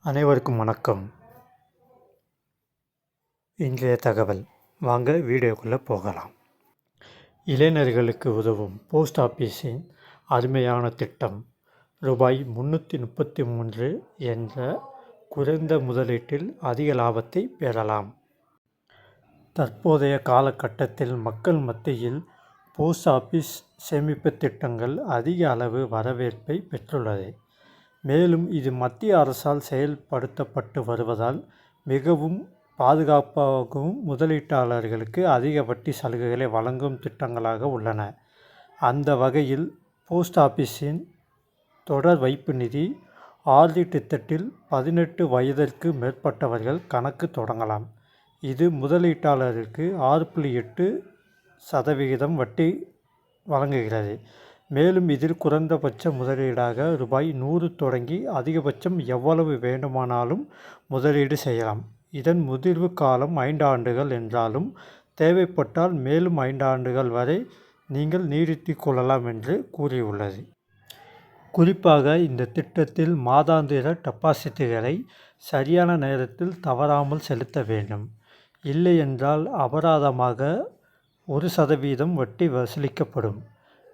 அனைவருக்கும் வணக்கம். இன்றைய தகவல் வாங்க வீடியோக்குள்ளே போகலாம். இளைஞர்களுக்கு உதவும் போஸ்ட் ஆஃபீஸின் அருமையான திட்டம் ரூபாய் 333 என்ற குறைந்த முதலீட்டில் அதிக லாபத்தை பெறலாம். தற்போதைய காலகட்டத்தில் மக்கள் மத்தியில் போஸ்ட் ஆஃபீஸ் சேமிப்பு திட்டங்கள் அதிக அளவு வரவேற்பை பெற்றுள்ளது. மேலும் இது மத்திய அரசால் செயல்படுத்தப்பட்டு வருவதால் மிகவும் பாதுகாப்பாகவும் முதலீட்டாளர்களுக்கு அதிக வட்டி சலுகைகளை வழங்கும் திட்டங்களாக உள்ளன. அந்த வகையில் போஸ்ட் ஆஃபீஸின் தொடர் வைப்பு நிதி ஆர்டி திட்டத்தில் 18 வயதிற்கு மேற்பட்டவர்கள் கணக்கு தொடங்கலாம். இது முதலீட்டாளருக்கு 6.8% வட்டி வழங்குகிறது. மேலும் இதில் குறைந்தபட்ச முதலீடாக ரூபாய் 100 தொடங்கி அதிகபட்சம் எவ்வளவு வேண்டுமானாலும் முதலீடு செய்யலாம். இதன் முதிர்வு காலம் 5 ஆண்டுகள் என்றாலும் தேவைப்பட்டால் மேலும் 5 ஆண்டுகள் வரை நீங்கள் நீடித்துக் கொள்ளலாம் என்று கூறியுள்ளது. குறிப்பாக இந்த திட்டத்தில் மாதாந்திர டெபாசிட்டுகளை சரியான நேரத்தில் தவறாமல் செலுத்த வேண்டும். இல்லை என்றால் அபராதமாக 1% வட்டி வசூலிக்கப்படும்.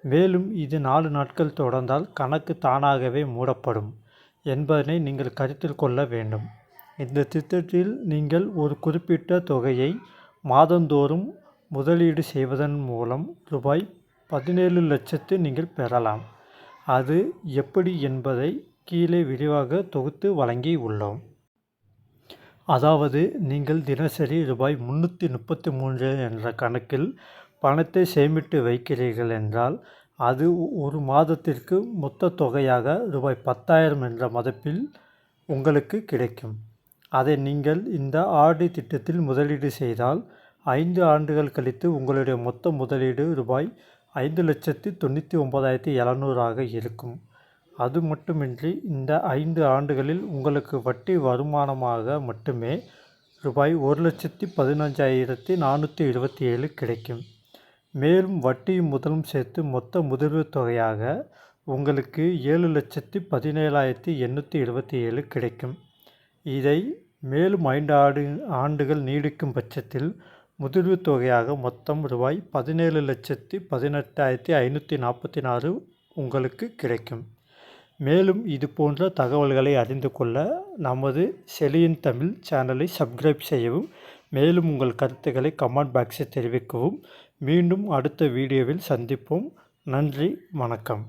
மேலும் இது 4 நாட்கள் தொடர்ந்தால் கணக்கு தானாகவே மூடப்படும் என்பதனை நீங்கள் கருத்தில் கொள்ள வேண்டும். இந்த திட்டத்தில் நீங்கள் ஒரு குறிப்பிட்ட தொகையை மாதந்தோறும் முதலீடு செய்வதன் மூலம் ரூபாய் 17 லட்சத்து நீங்கள் பெறலாம். அது எப்படி என்பதை கீழே விரிவாக தொகுத்து வழங்கி உள்ளோம். அதாவது நீங்கள் தினசரி ரூபாய் 333 என்ற கணக்கில் பணத்தை சேமித்து வைக்கிறீர்கள் என்றால் அது ஒரு மாதத்திற்கு மொத்த தொகையாக ரூபாய் 10,000 என்ற மதிப்பில் உங்களுக்கு கிடைக்கும். அதை நீங்கள் இந்த ஆர்டி திட்டத்தில் முதலீடு செய்தால் 5 ஆண்டுகள் கழித்து உங்களுடைய மொத்த முதலீடு ரூபாய் 5,99,700 இருக்கும். அது மட்டுமின்றி இந்த 5 ஆண்டுகளில் உங்களுக்கு வட்டி வருமானமாக மட்டுமே ரூபாய் 1,15,427 கிடைக்கும். மேலும் வட்டியும் முதலும் சேர்த்து மொத்த முதிர்வு தொகையாக உங்களுக்கு 7,17,827 கிடைக்கும். இதை மேலும் 5 ஆண்டுகள் நீடிக்கும் பட்சத்தில் முதிர்வு தொகையாக மொத்தம் ரூபாய் 17,18,546 உங்களுக்கு கிடைக்கும். மேலும் இது போன்ற தகவல்களை அறிந்து கொள்ள நமது செலியன் தமிழ் சேனலை சப்ஸ்கிரைப் செய்யவும். மேலும் உங்கள் கருத்துக்களை கமெண்ட் பாக்ஸில் தெரிவிக்கவும். மீண்டும் அடுத்த வீடியோவில் சந்திப்போம். நன்றி, வணக்கம்.